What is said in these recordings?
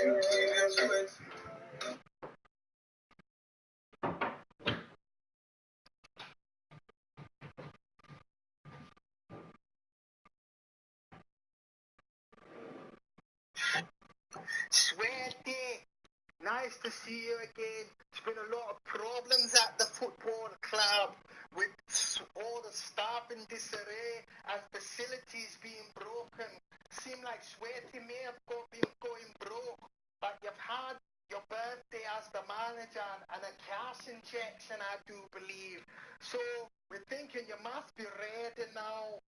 Sweaty, nice to see you again. There's been a lot of problems at the football club with all the staff in disarray and facilities being broken. Seem like Sweaty may have been going broke, but you've had your birthday as the manager and a cash injection, I do believe. So we're thinking you must be ready now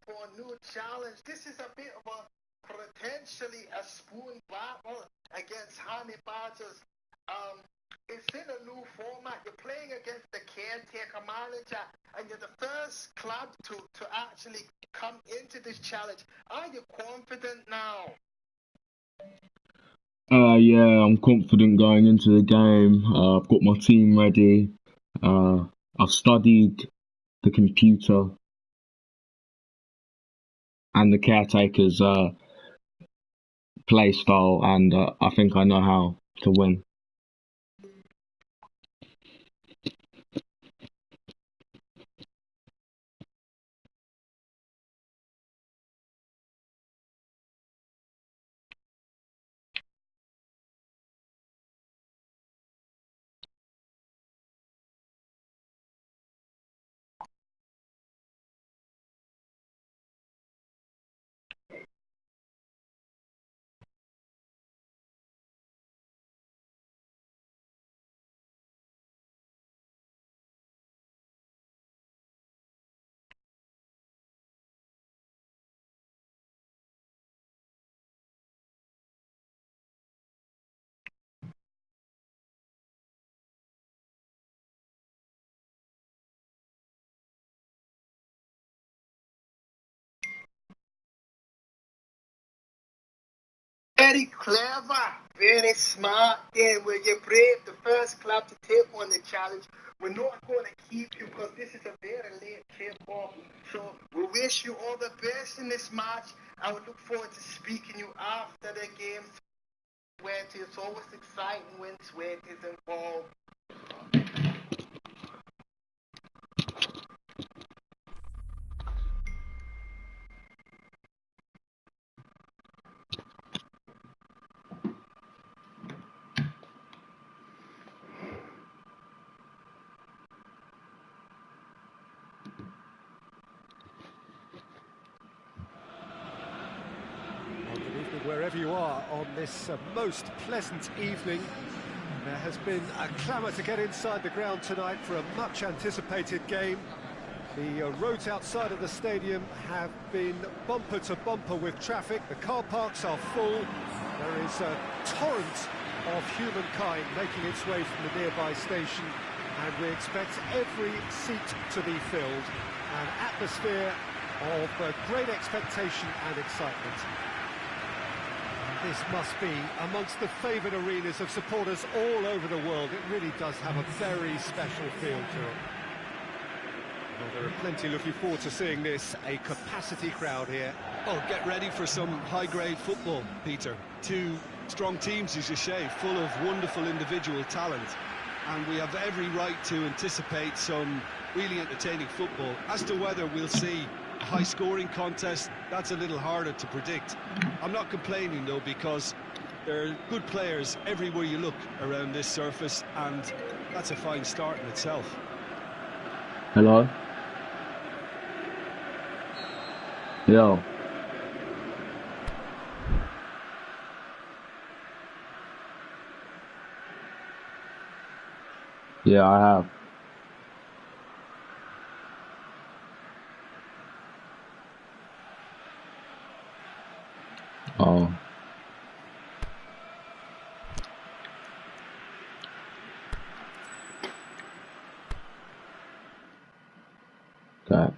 for a new challenge. This is a bit of a potentially a spoon battle against Honey Badgers. It's in a new format. You're playing against the caretaker manager, and you're the first club to actually come into this challenge. Are you confident now? Yeah, I'm confident going into the game. I've got my team ready. I've studied the computer and the caretaker's play style, and I think I know how to win. Very clever, very smart game where you're brave, the first club to take on the challenge. We're not going to keep you because this is a very late kickoff. So we wish you all the best in this match. I would look forward to speaking you after the game. Sweaty, it's always exciting when Sweaty is involved. Wherever you are on this most pleasant evening, there has been a clamour to get inside the ground tonight for a much anticipated game. The roads outside of the stadium have been bumper to bumper with traffic. The car parks are full. There is a torrent of humankind making its way from the nearby station, and we expect every seat to be filled. An atmosphere of great expectation and excitement. This must be amongst the favoured arenas of supporters all over the world. It really does have a very special feel to it. Well, there are plenty looking forward to seeing this, a capacity crowd here. Oh, get ready for some high-grade football, Peter. Two strong teams, as you say, full of wonderful individual talent. And we have every right to anticipate some really entertaining football. As to whether we'll see a high-scoring contest, that's a little harder to predict. I'm not complaining, though, because there are good players everywhere you look around this surface, and that's a fine start in itself. Hello? Yo. Yeah, I have. Oh. That.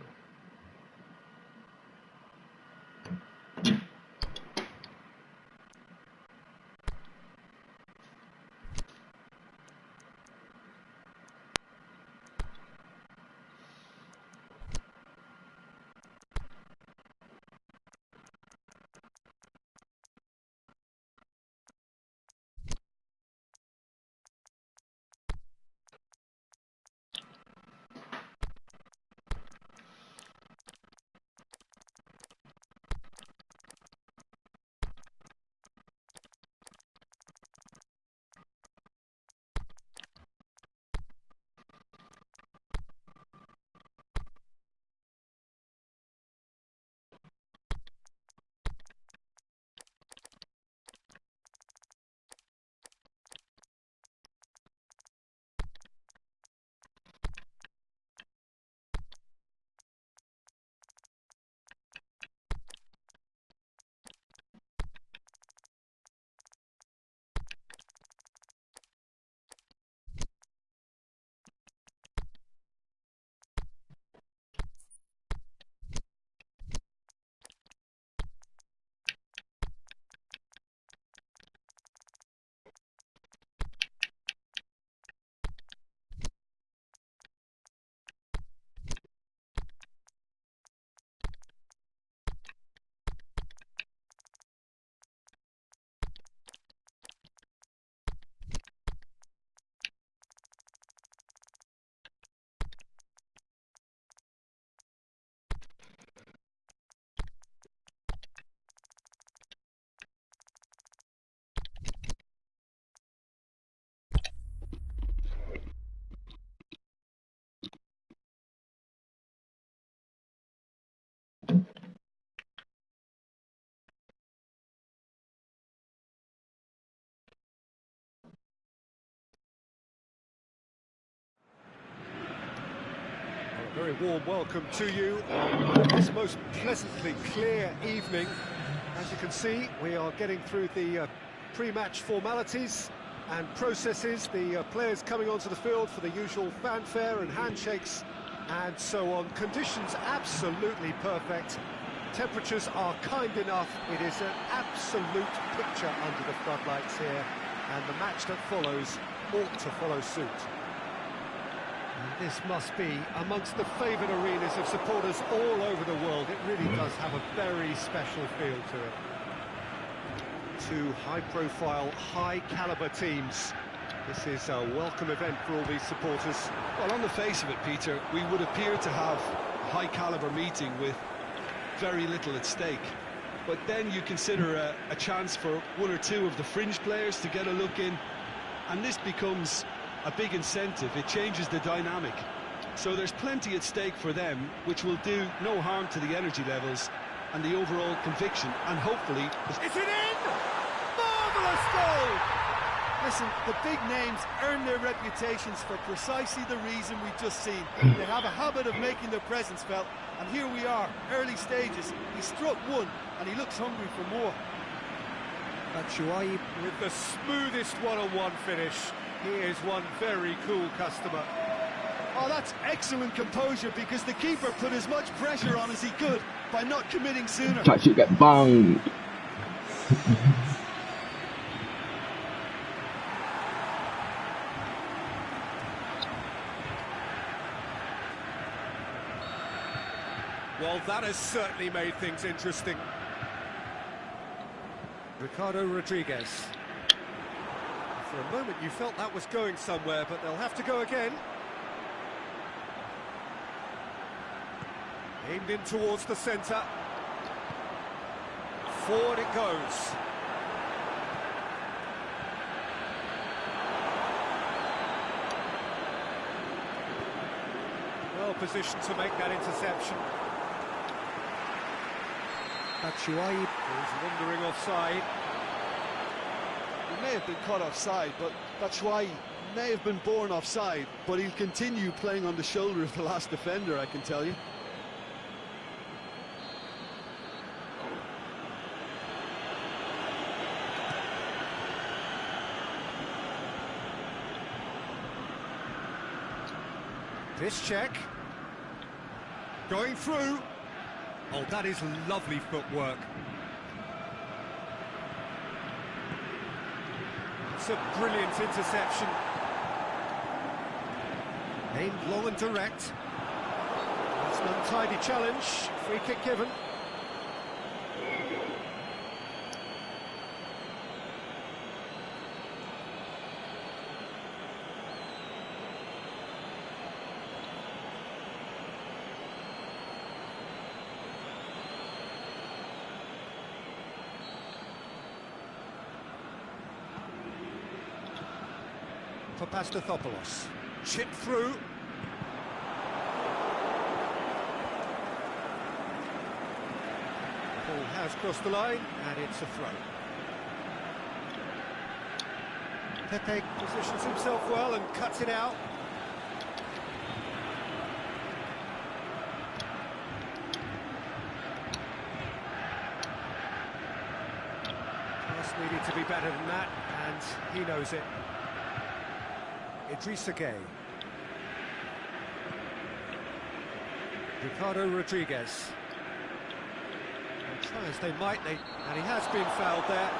Very warm welcome to you on this most pleasantly clear evening. As you can see, we are getting through the pre-match formalities and processes, the players coming onto the field for the usual fanfare and handshakes and so on. Conditions absolutely perfect. Temperatures are kind enough. It is an absolute picture under the floodlights here, and the match that follows ought to follow suit. And this must be amongst the favoured arenas of supporters all over the world. It really does have a very special feel to it. Two high-profile, high-caliber teams. This is a welcome event for all these supporters. Well, on the face of it, Peter, we would appear to have a high-caliber meeting with very little at stake. But then you consider a chance for one or two of the fringe players to get a look in, and this becomes a big incentive. It changes the dynamic. So there's plenty at stake for them, which will do no harm to the energy levels and the overall conviction, and hopefully... Is it in? Marvellous goal! Listen, the big names earn their reputations for precisely the reason we've just seen. They have a habit of making their presence felt, and here we are, early stages. He struck one, and he looks hungry for more. Batshuayi with the smoothest one-on-one finish. He is one very cool customer. Oh, that's excellent composure, because the keeper put as much pressure on as he could by not committing sooner. Catch it, get banged. Well, that has certainly made things interesting. Ricardo Rodriguez. For a moment you felt that was going somewhere, but they'll have to go again. Aimed in towards the centre. Forward it goes. Well positioned to make that interception. Batshuayi is wandering offside. He may have been caught offside, but Batshuayi may have been born offside, but he'll continue playing on the shoulder of the last defender, I can tell you. This check. Going through. Oh, that is lovely footwork. It's a brilliant interception. Aimed long and direct. That's an untidy challenge. Free kick given. Proevopeople. Chip through. Ball has crossed the line, and it's a throw. Pepe positions himself well and cuts it out. Pass needed to be better than that, and he knows it. Idrissa Gueye. Ricardo Rodriguez. And try as they might, and he has been fouled there.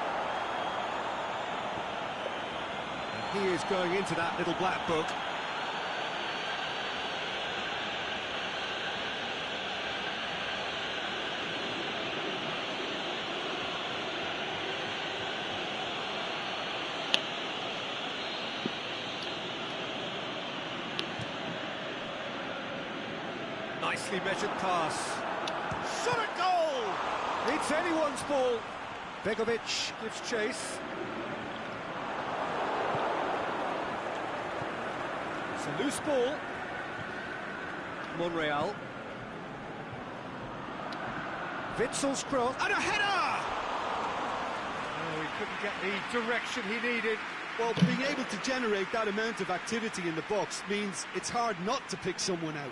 And he is going into that little black book. Nicely measured pass. Shot at goal! It's anyone's ball. Begovic gives chase. It's a loose ball. Monreal. Witzel's cross. And a header! Oh, he couldn't get the direction he needed. Well, being able to generate that amount of activity in the box means it's hard not to pick someone out.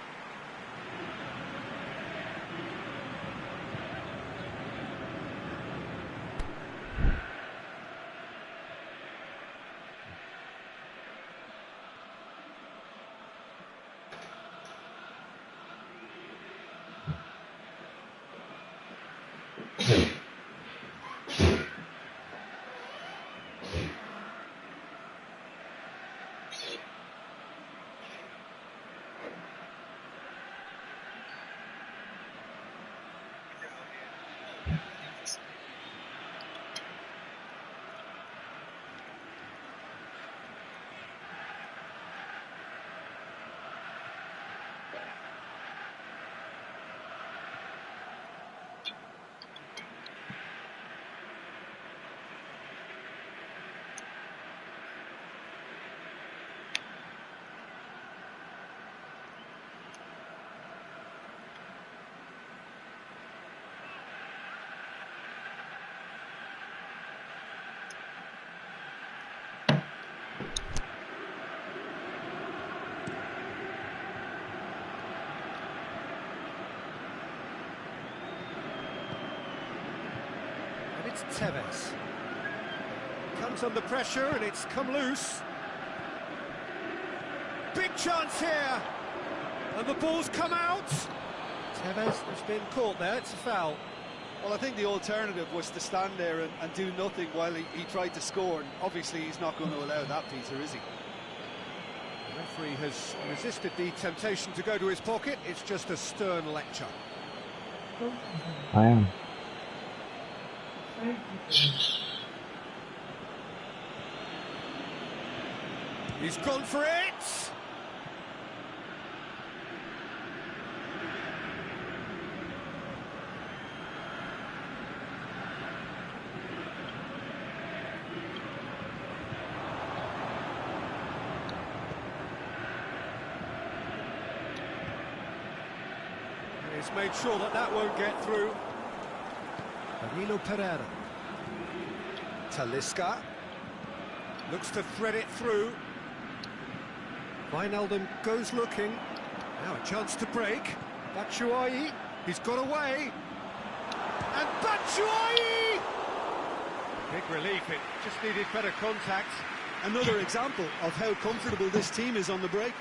Tevez. Comes under pressure and it's come loose. Big chance here. And the ball's come out. Tevez has been caught there, it's a foul. Well, I think the alternative was to stand there and do nothing while he tried to score. And obviously he's not going to allow that, Peter, is he? The referee has resisted the temptation to go to his pocket. It's just a stern lecture. I am. He's gone for it! He's made sure that that won't get through. Danilo Pereira. Talisca. Looks to thread it through. Wijnaldum goes looking. Now a chance to break. Batshuayi. He's got away. And Batshuayi! Big relief, it just needed better contact. Another example of how comfortable this team is on the break.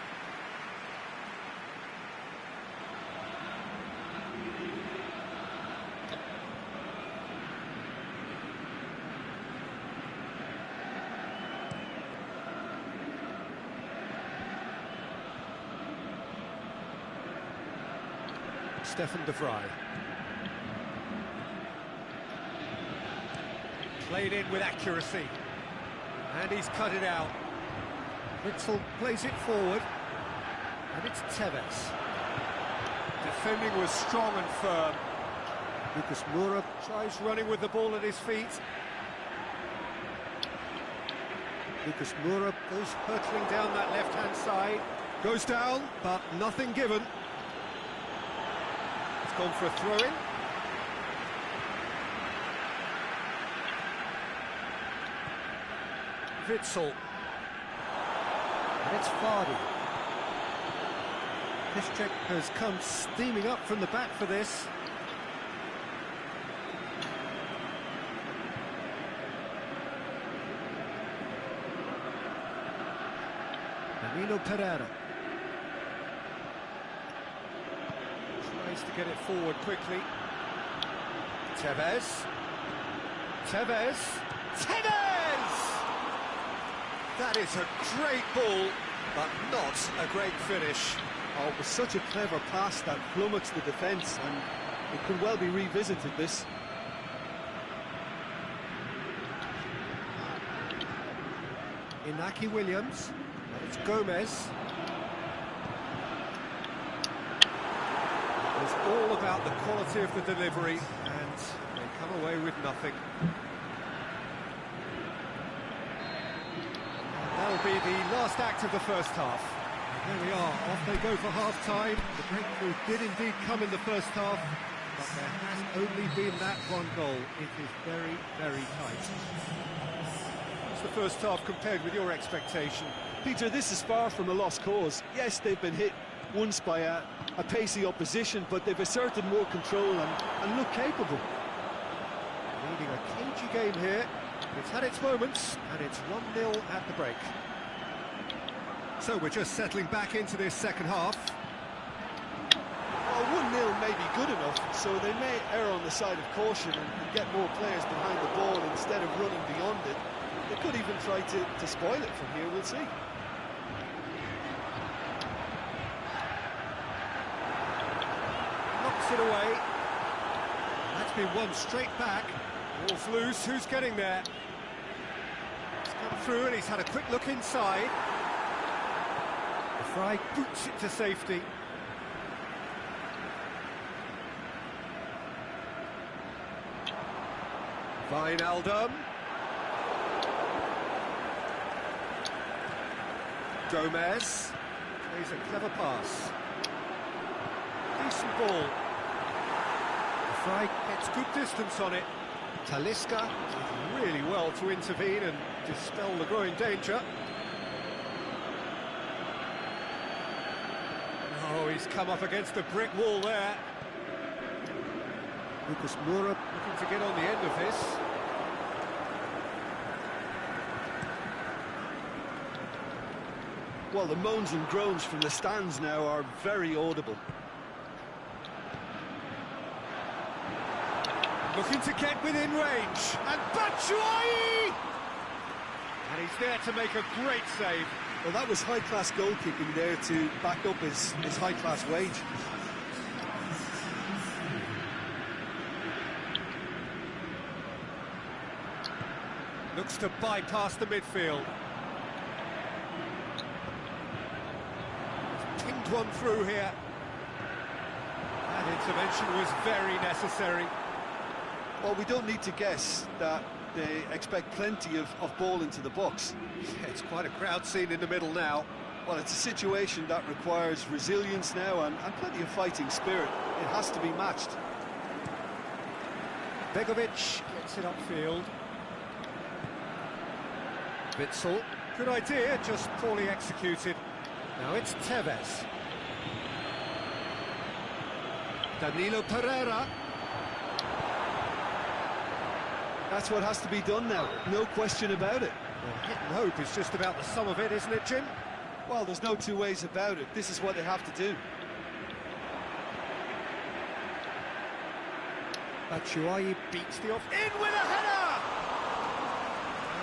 Stefan de Vrij. Played in with accuracy. And he's cut it out. Witzel plays it forward. And it's Tevez. Defending was strong and firm. Lucas Moura tries running with the ball at his feet. Lucas Moura goes hurtling down that left-hand side. Goes down, but nothing given. Gone for a throw-in. Witzel. And it's Vardy. Piszczek has come steaming up from the back for this. Danilo Pereira. To get it forward quickly. Tevez. Tevez. Tevez! That is a great ball, but not a great finish. Oh, it was such a clever pass that flummoxed the defence, and it could well be revisited, this. Inaki Williams. And it's Gomez. It's all about the quality of the delivery, and they come away with nothing. That'll be the last act of the first half. And there we are, off they go for half-time. The breakthrough did indeed come in the first half, but there has only been that one goal. It is very, very tight. What's the first half compared with your expectation? Peter, this is far from a lost cause. Yes, they've been hit once by a pacey opposition, but they've asserted more control and look capable. Leading a cagey game here. It's had its moments, and it's 1-0 at the break. So we're just settling back into this second half. Well, 1-0 may be good enough, so they may err on the side of caution and get more players behind the ball instead of running beyond it. They could even try to spoil it from here, we'll see. It away. That's been won straight back. Ball's loose. Who's getting there? He's come through and he's had a quick look inside. The Fry boots it to safety. Wijnaldum. Gomez. Plays a clever pass. Decent ball. Fry gets good distance on it. Talisca did really well to intervene and dispel the growing danger. Oh, he's come up against a brick wall there. Lucas Moura looking to get on the end of this. Well, the moans and groans from the stands now are very audible. Looking to get within range, and Batshuayi! And he's there to make a great save. Well, that was high-class goalkeeping there to back up his high-class wage. Looks to bypass the midfield. Pinged one through here. That intervention was very necessary. Well, we don't need to guess that they expect plenty of ball into the box. Yeah, it's quite a crowd scene in the middle now. Well, it's a situation that requires resilience now and plenty of fighting spirit. It has to be matched. Begovic gets it upfield. Witsel, good idea, just poorly executed. Now it's Tevez. Danilo Pereira. That's what has to be done now, no question about it. Well, hit and hope is just about the sum of it, isn't it, Jim? Well, there's no two ways about it. This is what they have to do. Batshuayi beats the off. In with a header!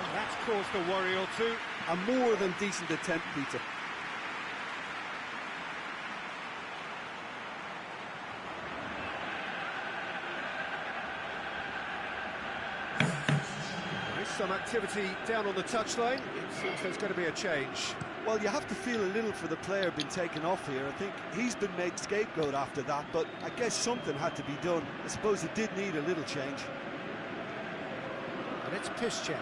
And that's caused a worry or two. A more than decent attempt, Peter. Some activity down on the touchline. It seems there's going to be a change. Well, you have to feel a little for the player being taken off here. I think he's been made scapegoat after that, but I guess something had to be done. I suppose it did need a little change. And it's Piszczek.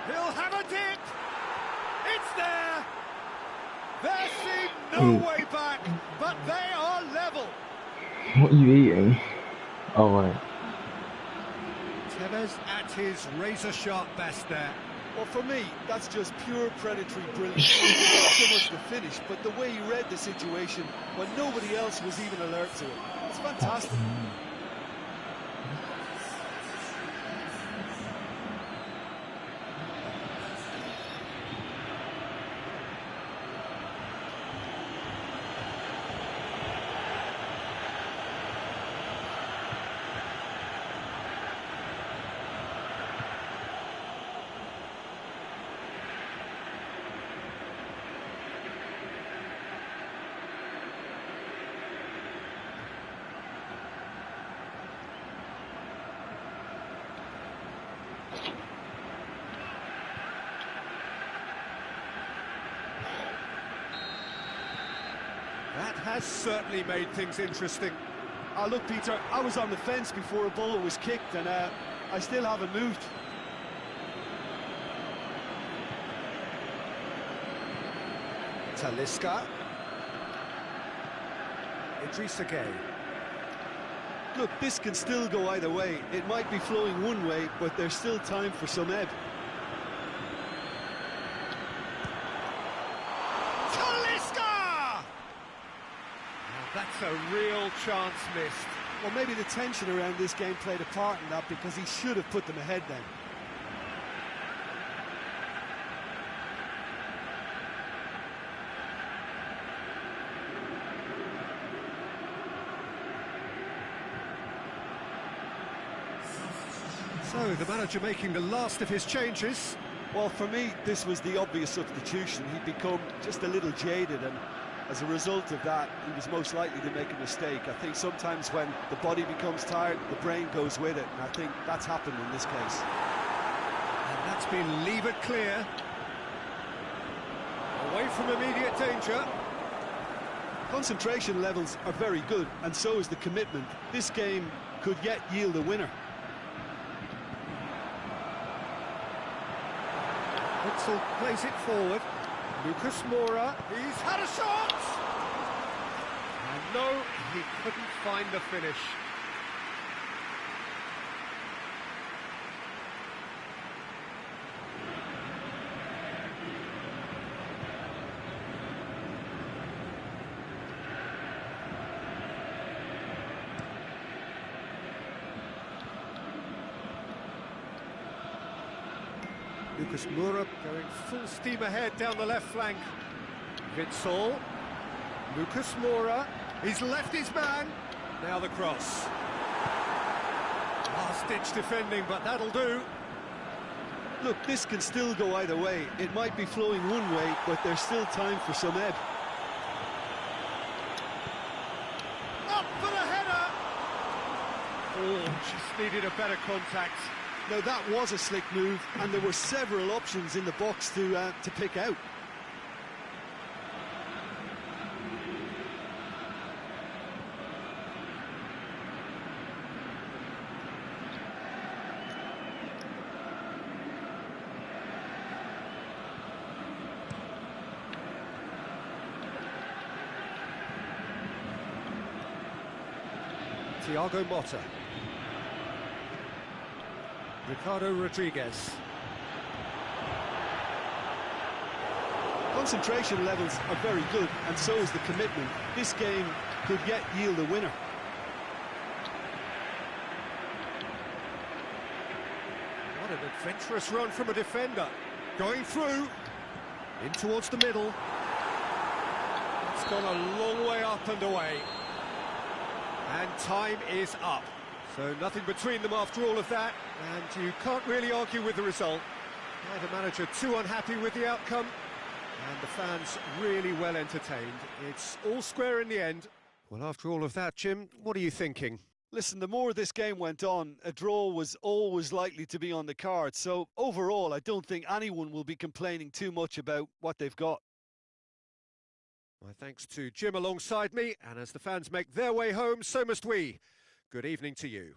He'll have a dip! It's there! There seemed no way back, but they are level. What are you eating? Oh, right. Tevez at his razor-sharp best there. Well, for me, that's just pure predatory brilliance. Not so much the finish, but the way he read the situation when nobody else was even alert to it. It's fantastic. That has certainly made things interesting. Look, Peter, I was on the fence before a ball was kicked, and I still haven't moved. Talisca. Idrissa Gueye. Look, this can still go either way. It might be flowing one way, but there's still time for some ebb. That's a real chance missed. Well, maybe the tension around this game played a part in that, because he should have put them ahead then. So, the manager making the last of his changes. Well, for me, this was the obvious substitution. He'd become just a little jaded, and as a result of that, he was most likely to make a mistake. I think sometimes when the body becomes tired, the brain goes with it, and I think that's happened in this case. And that's been levered clear. Away from immediate danger. Concentration levels are very good, and so is the commitment. This game could yet yield a winner. Witsel plays it forward. Lucas Moura, he's had a shot! And no, he couldn't find the finish. Lucas Moura going full steam ahead down the left flank. Witsel. Lucas Moura. He's left his man. Now the cross. Last-ditch defending, but that'll do. Look, this can still go either way. It might be flowing one way, but there's still time for some ebb. Up for the header! Oh, just needed a better contact. Now that was a slick move, and there were several options in the box to pick out. Thiago Motta. Ricardo Rodriguez. Concentration levels are very good, and so is the commitment. This game could yet yield a winner. What an adventurous run from a defender. Going through. In towards the middle. It's gone a long way up and away. And time is up. So nothing between them after all of that, and you can't really argue with the result. Neither manager too unhappy with the outcome, and the fans really well entertained. It's all square in the end. Well, after all of that, Jim, what are you thinking? Listen, the more this game went on, a draw was always likely to be on the card. So overall, I don't think anyone will be complaining too much about what they've got. My thanks to Jim alongside me, and as the fans make their way home, so must we. Good evening to you.